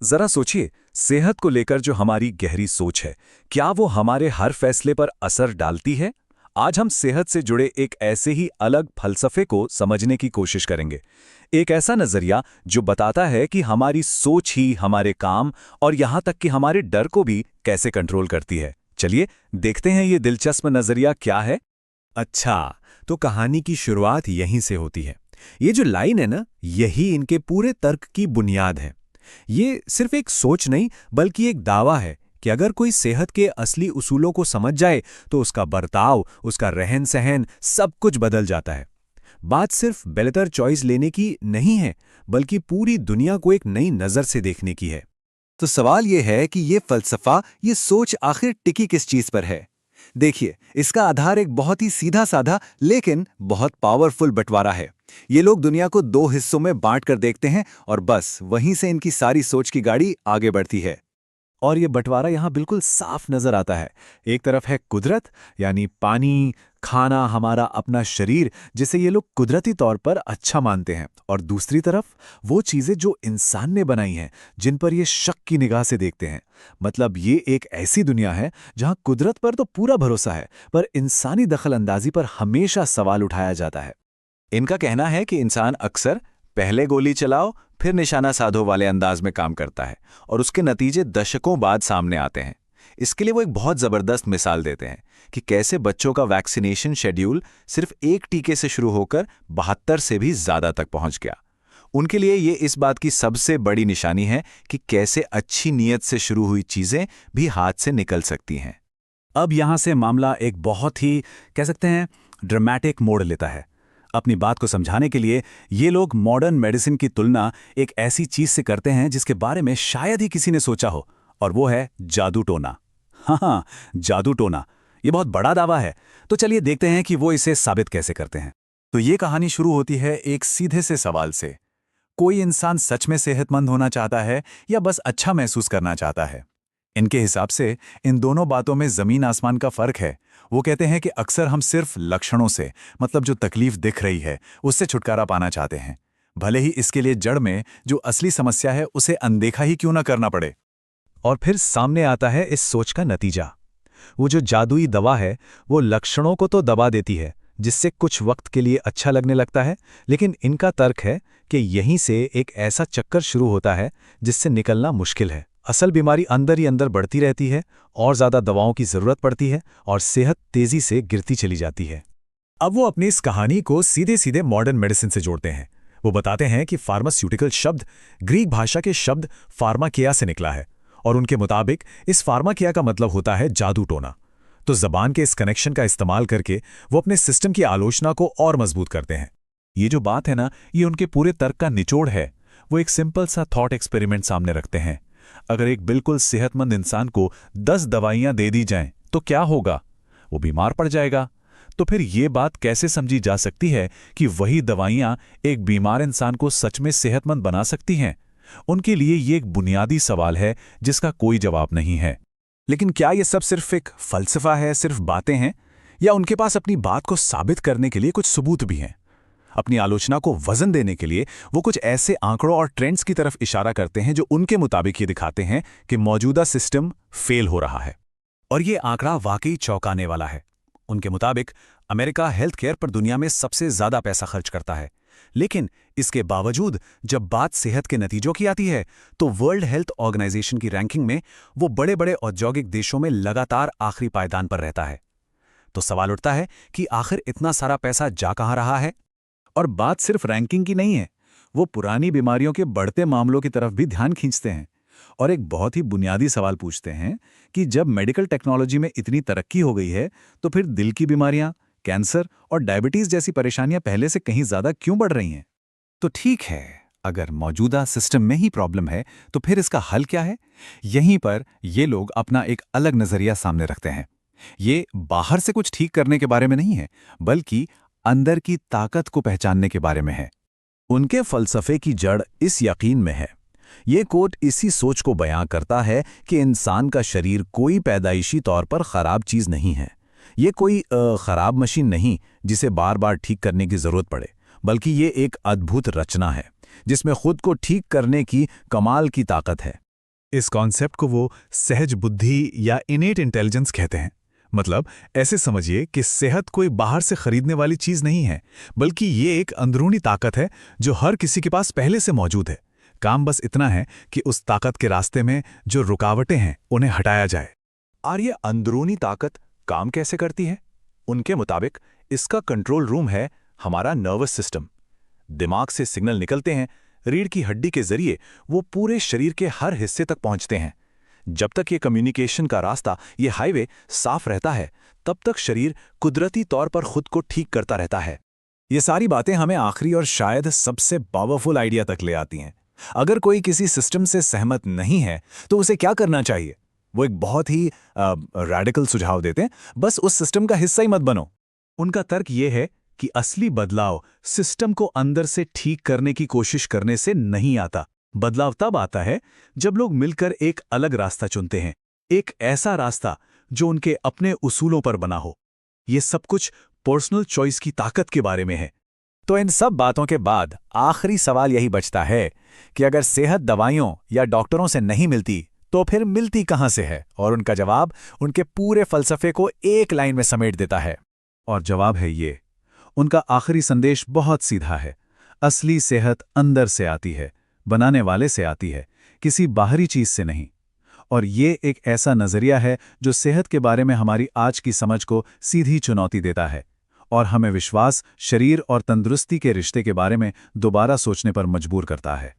जरा सोचिए, सेहत को लेकर जो हमारी गहरी सोच है, क्या वो हमारे हर फैसले पर असर डालती है? आज हम सेहत से जुड़े एक ऐसे ही अलग फलसफे को समझने की कोशिश करेंगे। एक ऐसा नजरिया जो बताता है कि हमारी सोच ही हमारे काम और यहाँ तक कि हमारे डर को भी कैसे कंट्रोल करती है। चलिए देखते हैं ये दिलचस्प नजरिया क्या है। अच्छा, तो कहानी की शुरुआत यहीं से होती है। ये जो लाइन है ना, यही इनके पूरे तर्क की बुनियाद है। ये सिर्फ एक सोच नहीं, बल्कि एक दावा है कि अगर कोई सेहत के असली उसूलों को समझ जाए तो उसका बर्ताव, उसका रहन-सहन सब कुछ बदल जाता है। बात सिर्फ बेहतर चॉइस लेने की नहीं है, बल्कि पूरी दुनिया को एक नई नज़र से देखने की है। तो सवाल ये है कि ये फलसफा, ये सोच आखिर टिकी किस चीज़ पर है? देखिए, इसका आधार एक बहुत ही सीधा-साधा लेकिन बहुत पावरफुल बंटवारा है। ये लोग दुनिया को दो हिस्सों में बांट कर देखते हैं और बस वहीं से इनकी सारी सोच की गाड़ी आगे बढ़ती है। और ये बंटवारा यहाँ बिल्कुल साफ नजर आता है। एक तरफ है कुदरत, यानी पानी, खाना, हमारा अपना शरीर, जिसे ये लोग कुदरती तौर पर अच्छा मानते हैं, और दूसरी तरफ वो चीज़ें जो इंसान ने बनाई हैं, जिन पर ये शक की निगाह से देखते हैं। मतलब ये एक ऐसी दुनिया है जहाँ कुदरत पर तो पूरा भरोसा है, पर इंसानी दखलंदाजी पर हमेशा सवाल उठाया जाता है। इनका कहना है कि इंसान अक्सर पहले गोली चलाओ फिर निशाना साधो वाले अंदाज में काम करता है, और उसके नतीजे दशकों बाद सामने आते हैं। इसके लिए वो एक बहुत ज़बरदस्त मिसाल देते हैं कि कैसे बच्चों का वैक्सीनेशन शेड्यूल सिर्फ एक टीके से शुरू होकर 72 से भी ज़्यादा तक पहुंच गया। उनके लिए ये इस बात की सबसे बड़ी निशानी है कि कैसे अच्छी नीयत से शुरू हुई चीज़ें भी हाथ से निकल सकती हैं। अब यहाँ से मामला एक बहुत ही, कह सकते हैं, ड्रामेटिक मोड़ लेता है। अपनी बात को समझाने के लिए ये लोग मॉडर्न मेडिसिन की तुलना एक ऐसी चीज से करते हैं जिसके बारे में शायद ही किसी ने सोचा हो, और वो है जादू टोना। हाँ, जादू टोना, ये बहुत बड़ा दावा है। तो चलिए देखते हैं कि वो इसे साबित कैसे करते हैं। तो ये कहानी शुरू होती है एक सीधे से सवाल से। कोई इंसान सच में सेहतमंद होना चाहता है या बस अच्छा महसूस करना चाहता है? इनके हिसाब से इन दोनों बातों में जमीन आसमान का फर्क है। वो कहते हैं कि अक्सर हम सिर्फ लक्षणों से, मतलब जो तकलीफ दिख रही है, उससे छुटकारा पाना चाहते हैं, भले ही इसके लिए जड़ में जो असली समस्या है उसे अनदेखा ही क्यों ना करना पड़े। और फिर सामने आता है इस सोच का नतीजा। वो जो जादुई दवा है, वो लक्षणों को तो दबा देती है, जिससे कुछ वक्त के लिए अच्छा लगने लगता है, लेकिन इनका तर्क है कि यहीं से एक ऐसा चक्कर शुरू होता है जिससे निकलना मुश्किल है। असल बीमारी अंदर ही अंदर बढ़ती रहती है, और ज़्यादा दवाओं की ज़रूरत पड़ती है, और सेहत तेज़ी से गिरती चली जाती है। अब वो अपनी इस कहानी को सीधे सीधे मॉडर्न मेडिसिन से जोड़ते हैं। वो बताते हैं कि फार्मास्यूटिकल शब्द ग्रीक भाषा के शब्द फार्माकिया से निकला है, और उनके मुताबिक इस फार्माकिया का मतलब होता है जादू टोना। तो ज़बान के इस कनेक्शन का इस्तेमाल करके वो अपने सिस्टम की आलोचना को और मजबूत करते हैं। ये जो बात है ना, ये उनके पूरे तर्क का निचोड़ है। वो एक सिंपल सा थॉट एक्सपेरिमेंट सामने रखते हैं। अगर एक बिल्कुल सेहतमंद इंसान को 10 दवाइयां दे दी जाएं, तो क्या होगा? वो बीमार पड़ जाएगा। तो फिर ये बात कैसे समझी जा सकती है कि वही दवाइयां एक बीमार इंसान को सच में सेहतमंद बना सकती हैं? उनके लिए ये एक बुनियादी सवाल है जिसका कोई जवाब नहीं है। लेकिन क्या ये सब सिर्फ एक फलसफा है, सिर्फ बातें हैं, या उनके पास अपनी बात को साबित करने के लिए कुछ सबूत भी हैं? अपनी आलोचना को वजन देने के लिए वो कुछ ऐसे आंकड़ों और ट्रेंड्स की तरफ इशारा करते हैं जो उनके मुताबिक ये दिखाते हैं कि मौजूदा सिस्टम फेल हो रहा है। और ये आंकड़ा वाकई चौंकाने वाला है। उनके मुताबिक अमेरिका हेल्थ केयर पर दुनिया में सबसे ज्यादा पैसा खर्च करता है, लेकिन इसके बावजूद जब बात सेहत के नतीजों की आती है, तो वर्ल्ड हेल्थ ऑर्गेनाइजेशन की रैंकिंग में वो बड़े बड़े औद्योगिक देशों में लगातार आखिरी पायदान पर रहता है। तो सवाल उठता है कि आखिर इतना सारा पैसा जा कहाँ रहा है? और बात सिर्फ रैंकिंग की नहीं है, वो पुरानी बीमारियों के बढ़ते मामलों की तरफ भी ध्यान खींचते हैं, और एक बहुत ही बुनियादी सवाल पूछते हैं कि जब मेडिकल टेक्नोलॉजी में इतनी तरक्की हो गई है, तो फिर दिल की बीमारियां, कैंसर और डायबिटीज जैसी परेशानियां पहले से कहीं ज्यादा क्यों बढ़ रही हैं? तो ठीक है, अगर मौजूदा सिस्टम में ही प्रॉब्लम है, तो फिर इसका हल क्या है? यहीं पर ये लोग अपना एक अलग नजरिया सामने रखते हैं। ये बाहर से कुछ ठीक करने के बारे में नहीं है, बल्कि अंदर की ताकत को पहचानने के बारे में है। उनके फलसफे की जड़ इस यकीन में है। ये कोट इसी सोच को बयां करता है कि इंसान का शरीर कोई पैदाइशी तौर पर खराब चीज नहीं है। ये कोई खराब मशीन नहीं जिसे बार बार ठीक करने की जरूरत पड़े, बल्कि ये एक अद्भुत रचना है जिसमें खुद को ठीक करने की कमाल की ताकत है। इस कॉन्सेप्ट को वो सहज बुद्धि या इनेट इंटेलिजेंस कहते हैं। मतलब ऐसे समझिए कि सेहत कोई बाहर से खरीदने वाली चीज नहीं है, बल्कि ये एक अंदरूनी ताकत है जो हर किसी के पास पहले से मौजूद है। काम बस इतना है कि उस ताकत के रास्ते में जो रुकावटें हैं उन्हें हटाया जाए। और ये अंदरूनी ताकत काम कैसे करती है? उनके मुताबिक इसका कंट्रोल रूम है हमारा नर्वस सिस्टम। दिमाग से सिग्नल निकलते हैं, रीढ़ की हड्डी के जरिए वो पूरे शरीर के हर हिस्से तक पहुंचते हैं। जब तक ये कम्युनिकेशन का रास्ता, ये हाईवे साफ रहता है, तब तक शरीर कुदरती तौर पर खुद को ठीक करता रहता है। ये सारी बातें हमें आखिरी और शायद सबसे पावरफुल आइडिया तक ले आती हैं। अगर कोई किसी सिस्टम से सहमत नहीं है तो उसे क्या करना चाहिए? वो एक बहुत ही रैडिकल सुझाव देते हैं, बस उस सिस्टम का हिस्सा ही मत बनो। उनका तर्क ये है कि असली बदलाव सिस्टम को अंदर से ठीक करने की कोशिश करने से नहीं आता। बदलाव तब आता है जब लोग मिलकर एक अलग रास्ता चुनते हैं, एक ऐसा रास्ता जो उनके अपने उसूलों पर बना हो। ये सब कुछ पर्सनल चॉइस की ताकत के बारे में है। तो इन सब बातों के बाद आखिरी सवाल यही बचता है कि अगर सेहत दवाइयों या डॉक्टरों से नहीं मिलती तो फिर मिलती कहां से है? और उनका जवाब उनके पूरे फलसफे को एक लाइन में समेट देता है। और जवाब है ये। उनका आखिरी संदेश बहुत सीधा है। असली सेहत अंदर से आती है, बनाने वाले से आती है, किसी बाहरी चीज से नहीं। और ये एक ऐसा नजरिया है जो सेहत के बारे में हमारी आज की समझ को सीधी चुनौती देता है और हमें विश्वास, शरीर और तंदुरुस्ती के रिश्ते के बारे में दोबारा सोचने पर मजबूर करता है।